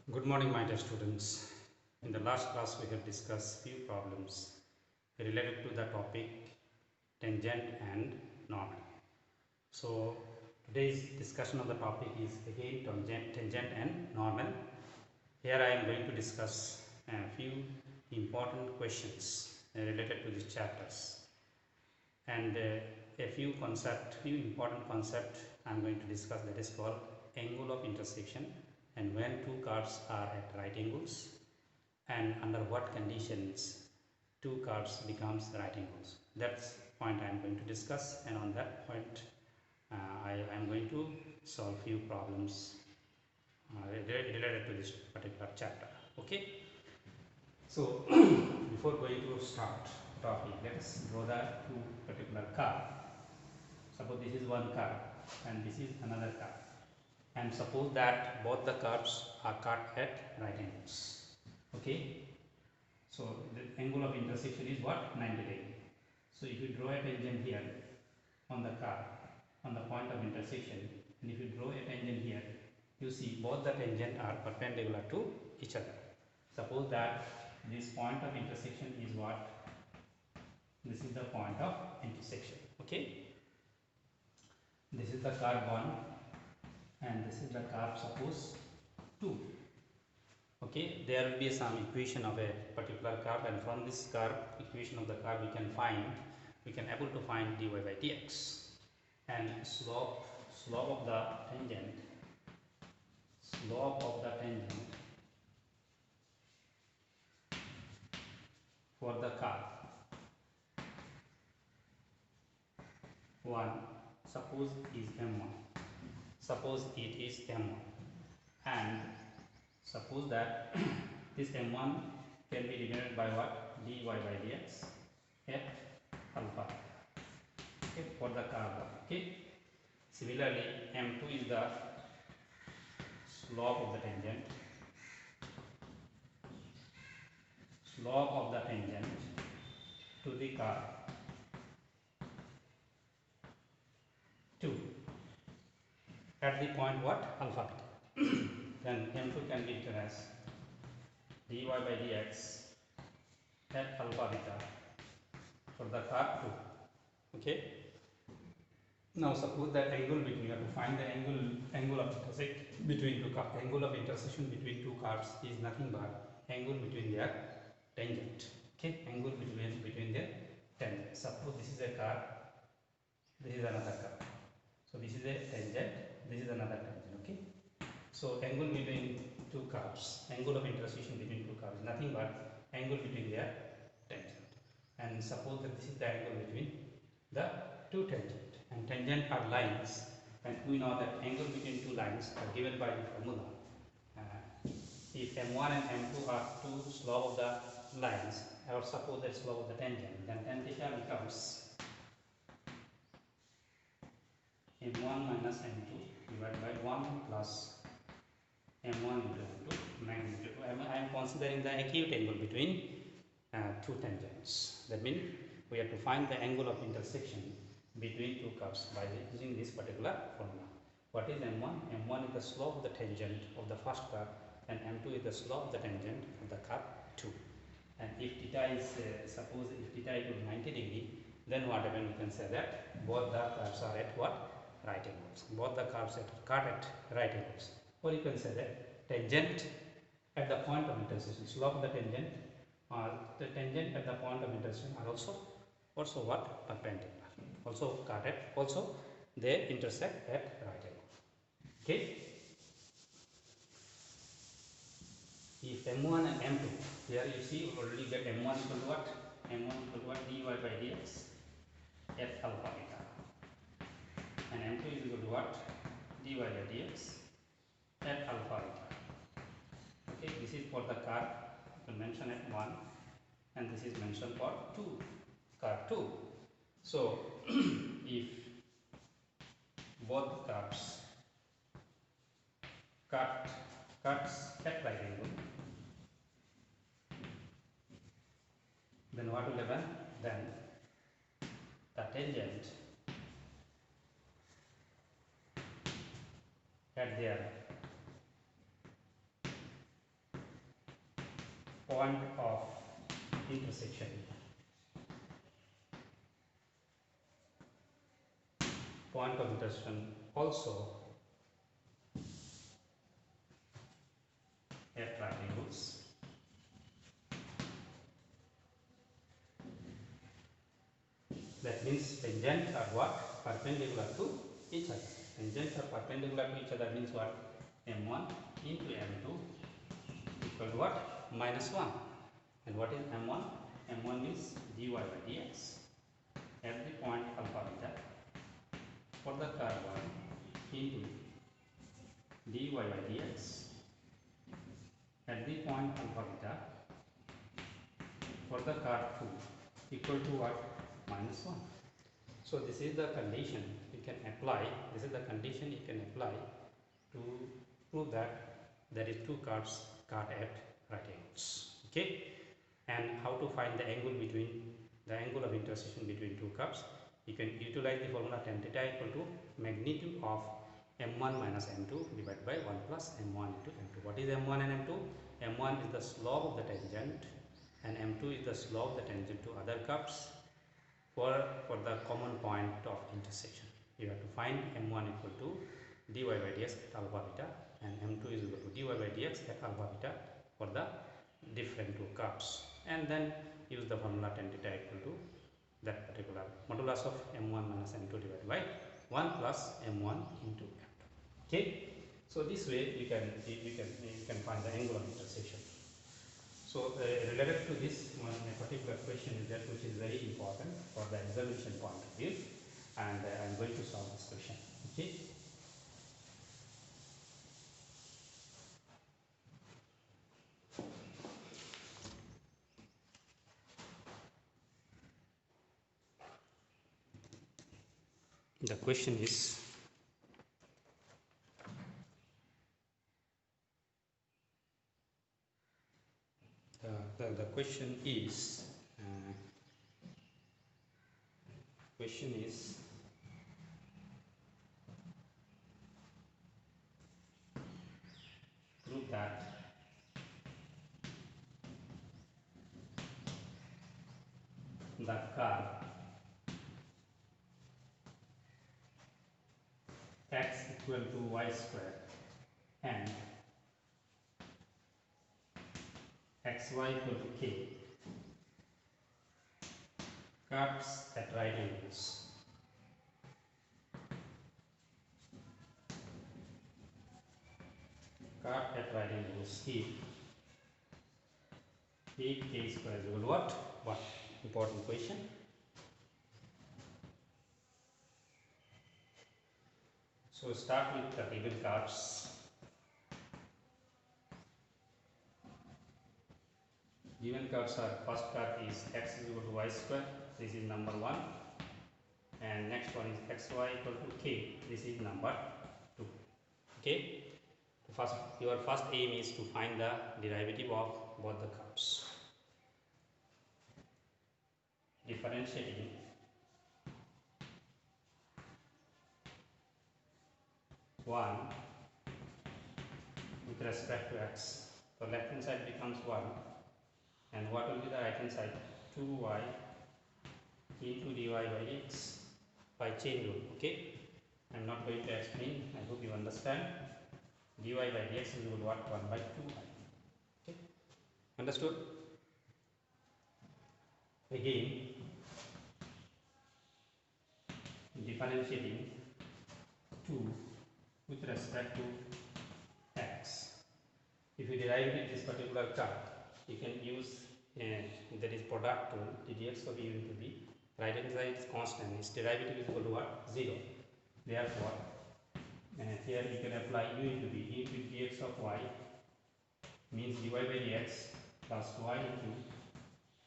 Good morning, my dear students. In the last class, we have discussed few problems related to the topic tangent and normal. So today's discussion of the topic is again tangent and normal. Here I am going to discuss a few important questions related to these chapters and a few important concept I am going to discuss, that is called angle of intersection, and when two curves are at right angles, and under what conditions two curves becomes right angles. That's point I am going to discuss, and on that point I am going to solve few problems related to this particular chapter. Okay, so before going to start topic, let's draw the two particular curve. Suppose this is one curve and this is another curve, and suppose that both the curves are cut at right angles. Okay, so the angle of intersection is what? 90 degree. So if you draw a tangent here on the curve on the point of intersection, and if you draw a tangent here, you see both the tangent are perpendicular to each other. Suppose that this point of intersection is what? This is the point of intersection. Okay, this is the curve 1 and this is the curve, suppose 2. Okay, there will be some equation of a particular curve, and from this curve, equation of the curve, we can able to find dy by dx, and slope of the tangent for the curve 1, suppose is m1, suppose it is m1, and suppose that this m1 can be denoted by what? Dy by dx at alpha. Okay, for the curve. Okay, similarly m2 is the slope of the tangent to the curve 2 at the point what? Alpha beta. Then m2 can be written as dy by dx at alpha beta for the curve 2. Okay, now suppose that angle between, you have to find the angle of intersection between two curves. Angle of intersection between two curves is nothing but angle between their tangent. Okay, angle between their tangent. Suppose this is a curve, this is another curve. So this is a tangent, this is another tangent. Okay, so angle between two curves, angle of intersection between two curves, nothing but angle between their tangent. And suppose that this is the angle between the two tangent, and tangent are lines, and we know that angle between two lines are given by the formula. If m1 and m2 are two slope of the lines, or suppose that slope of the tangent, then tan theta becomes m1 minus m2 divided by 1 plus m1 into m2 magnitude. I am considering the acute angle between two tangents. That means we have to find the angle of intersection between two curves by using this particular formula. What is m1? m1 is the slope of the tangent of the first curve, and m2 is the slope of the tangent of the curve 2. And if theta is, suppose if theta equals 90 degree, then what happens? We can say that both the curves are at what? Right angles. Both the curves are cut at right angles. Or you can say that tangent at the point of intersection, slope of the tangent, or the tangent at the point of intersection are also what? Perpendicular. Also cut at, also they intersect at right angle. Okay. If m1 and m2, here you see we already get m1 equal to what? m1 equal to what? Dy by dx at alpha beta, and m2 is equal to what? Dy by dx at alpha beta. Okay, this is for the curve, you can mention at 1, and this is mentioned for 2, curve 2. So if both curves cuts at right angle, then what will happen? Then the tangent at their point of intersection. Point of intersection also at right angles. That means tangents are what? Perpendicular to each other. Tangents are perpendicular to each other means what? M1 into M2 equal to what? Minus 1. And what is M1? M1 is dy by dx at the point alpha beta for the curve 1 into dy by dx at the point alpha beta for the curve 2 equal to what? Minus 1. So this is the condition you can apply, this is the condition you can apply to prove that there is two curves cut at right angles. Okay, and how to find the angle between the angle of intersection between two curves? You can utilize the formula tan theta equal to magnitude of m1 minus m2 divided by 1 plus m1 into m2. What is m1 and m2? m1 is the slope of the tangent and m2 is the slope of the tangent to other curves for the common point of intersection. You have to find m1 equal to dy by dx at alpha beta and m2 is equal to dy by dx at alpha beta for the different two curves, and then use the formula tan theta equal to that particular modulus of m1 minus m2 divided by 1 plus m1 into m2. Okay, so this way you can find the angle of intersection. So related to this one, a particular question is that which is very important for the examination point of view, and I am going to solve this question. Okay. The question is the question is prove that the curve x equal to y square and xy equal to k cuts at right angles. Cut at right angles if k square is equal to what? What? Important question. So start with the given curves. Given curves are, first curve is x is equal to y square, this is number 1, and next one is xy equal to k, this is number 2. Okay, your first aim is to find the derivative of both the curves. Differentiating one with respect to x, so left hand side becomes 1, and what will be the right hand side? 2y into dy by x by chain rule. Okay, I am not going to explain, I hope you understand. Dy by dx is equal to what? 1 by 2y. Okay, understood? Again, differentiating 2 with respect to x. If you derive this particular curve, you can use that is product rule, dx of u into b. Right hand side is constant, its derivative is equal to what? 0. Therefore, here you can apply u into b. U into dx of y means dy by dx plus y into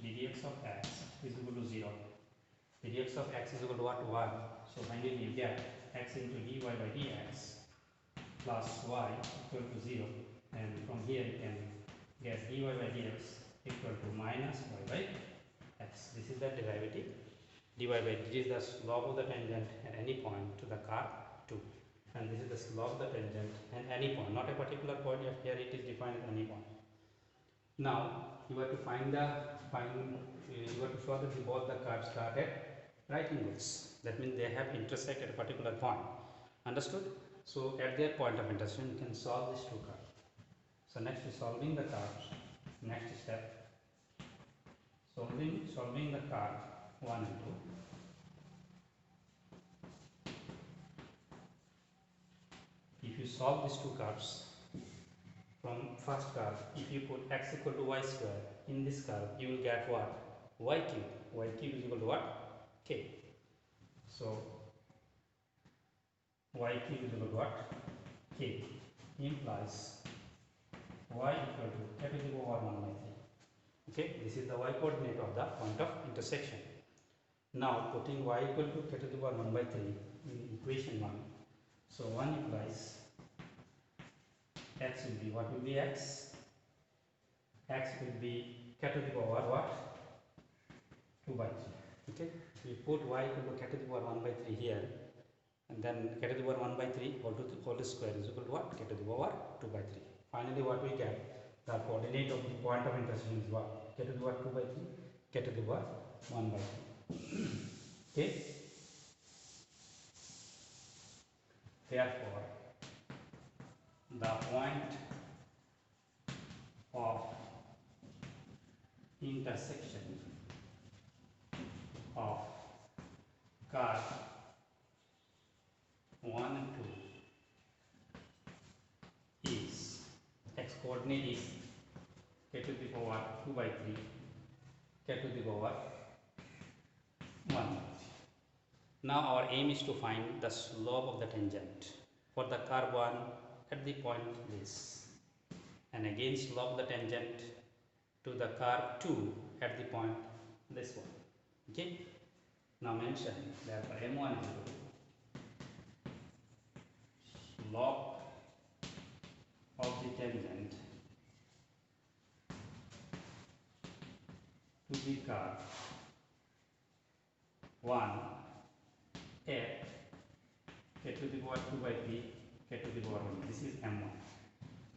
ddx of x is equal to 0. Ddx of x is equal to what? 1. So finally you get x into dy by dx plus y equal to 0, and from here you can get dy by dx equal to minus y by x. This is the derivative. Dy by dt is the slope of the tangent at any point to the curve 2, and this is the slope of the tangent at any point, not a particular point, here it is defined at any point. Now you have to you have to show that both the curves start at right angles. That means they have intersect at a particular point. Understood? So at their point of intersection, you can solve these two curves. So next is solving the curves. Next step, solving the curve 1 and 2. If you solve these two curves, from first curve, if you put x equal to y square in this curve, you will get what? Y cube. Y cube is equal to what? K. So y cube is equal to what? K implies y equal to k to the power 1 by 3. Okay, this is the y coordinate of the point of intersection. Now putting y equal to k to the power 1 by 3 in equation 1. So 1 implies x will be, what will be x? X will be k to the power what? 2 by 3. Okay, so we put y equal to k to the power 1 by 3 here, and then k to the power 1 by 3 whole square is equal to what? K to the power 2 by 3. Finally what we get? The coordinate of the point of intersection is what? K to the power 2 by 3, k to the power 1 by 3. Okay, therefore the point of intersection of curve 1 and 2 is, x coordinate is k to the power 2 by 3, k to the power 1 by 3. Now our aim is to find the slope of the tangent for the curve 1 at the point this, and again slope of the tangent to the curve 2 at the point this one. Okay, now mention that m1 is equal to slope of the tangent to the curve 1 at k to the power 2 by 3, k to the power 1. This is m1,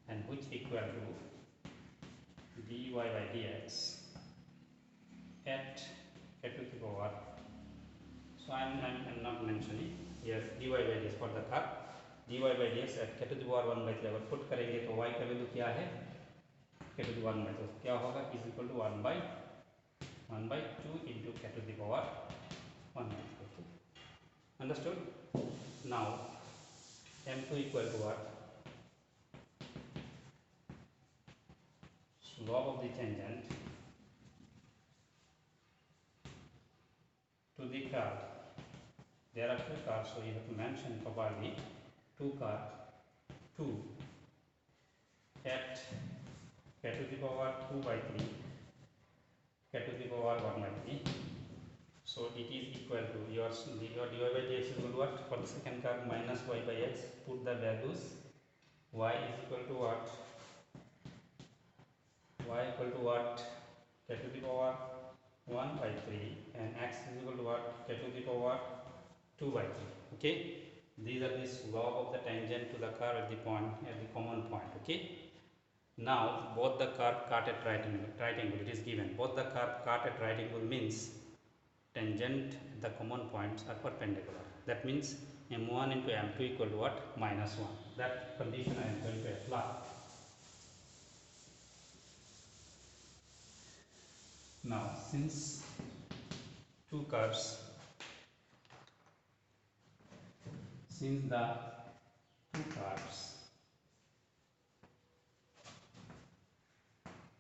and which equal to dy by dx at k to the power. So I'm not mentioning here dy by dx for the curve. dy by dx at k to the power 1 by 3 अगर put करेंगे तो y का value क्या है? k to the 1 by 2 क्या होगा? Is equal to 1 by 2 into k to the power 1 by 2. Okay, understood? Now m2 equal to what? Slope of the tangent to the curve. There are two curves, so you have to mention properly two curves 2 at k to the power 2 by 3, k to the power 1 by 3. So it is equal to your dy by dx is equal to what? For the second curve minus y by x. Put the values. Y is equal to what? Y equal to what? K to the power 1 by 3, and x is equal to what? K to the power 2 by 3. Okay, these are the slope of the tangent to the curve at the point, at the common point. Okay, now both the curve cut at right angle, it is given both the curve cut at right angle means tangent at the common points are perpendicular. That means m1 into m2 equal to what? Minus 1. That condition I am going to apply. Now since two curves, since the two curves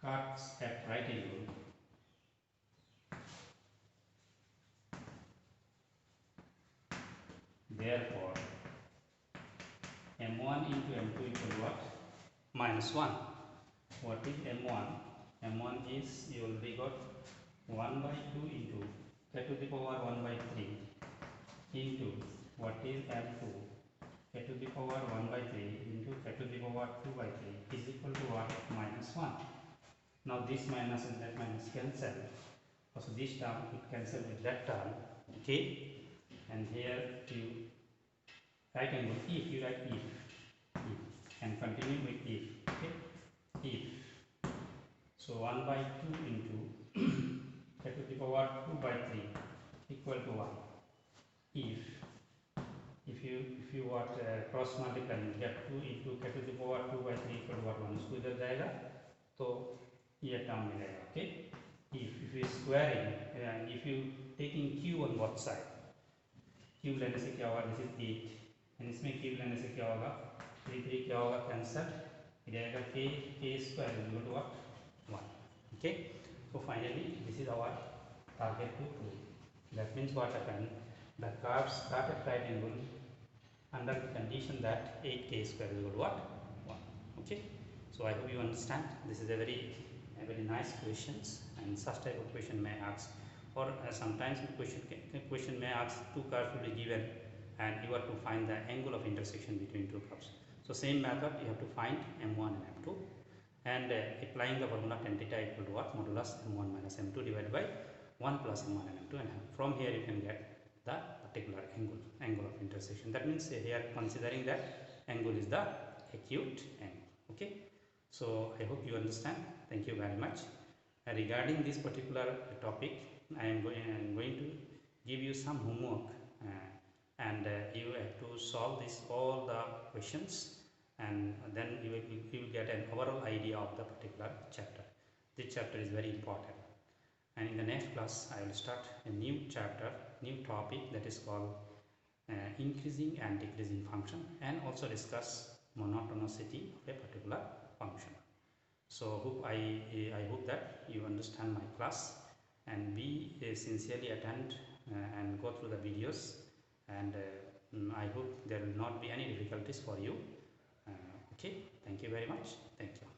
cuts at right angle, therefore m1 into m2 equal to what? Minus 1. What is m1? m1 is, you already got 1 by 2 into k to the power 1 by 3 into what is m2? K to the power 1 by 3 into k to the power 2 by 3 is equal to what? Minus 1. Now this minus and that minus cancel. So this term it cancel with that term. Okay, and here you right angle, if you write if and continue with if. Okay, if. So So 1 by 2 into k to the power 2 by 3 equal to 1. If you what cross multiply, you get 2 into k to the power 2 by 3 equal to what 1 इसको इधर जाएगा तो ये term मिलेगा. Okay. if you squaring and if you taking cube on both side, cube लेने से क्या होगा, दिस इज 8 एंड इसमें क्यूब लेने से क्या होगा, 3 3 क्या होगा कैंसल, जाएगा k square is equal to what 1. Okay, so finally this is our target to prove. That means what happened, the curve started right angle under the condition that 8k square is equal to what 1. Okay, so I hope you understand. This is a very nice questions, and such type of question may ask, or sometimes question may ask two curves will be given and you have to find the angle of intersection between two curves. So same method you have to find m1 and m2, and applying the formula tan theta equal to what, modulus m1 minus m2 divided by 1 plus m1 and m2, and from here you can get the particular angle of intersection. That means here considering that angle is the acute angle. Okay, so I hope you understand. Thank you very much. Regarding this particular topic, I am going to give you some homework, and you have to solve this all the questions, and then you will get an overall idea of the particular chapter. This chapter is very important, and in the next class I will start a new chapter, new topic, that is called increasing and decreasing function, and also discuss monotonicity of a particular function. So I hope that you understand my class, and be sincerely attend and go through the videos, and I hope there will not be any difficulties for you. Okay, thank you very much. Thank you.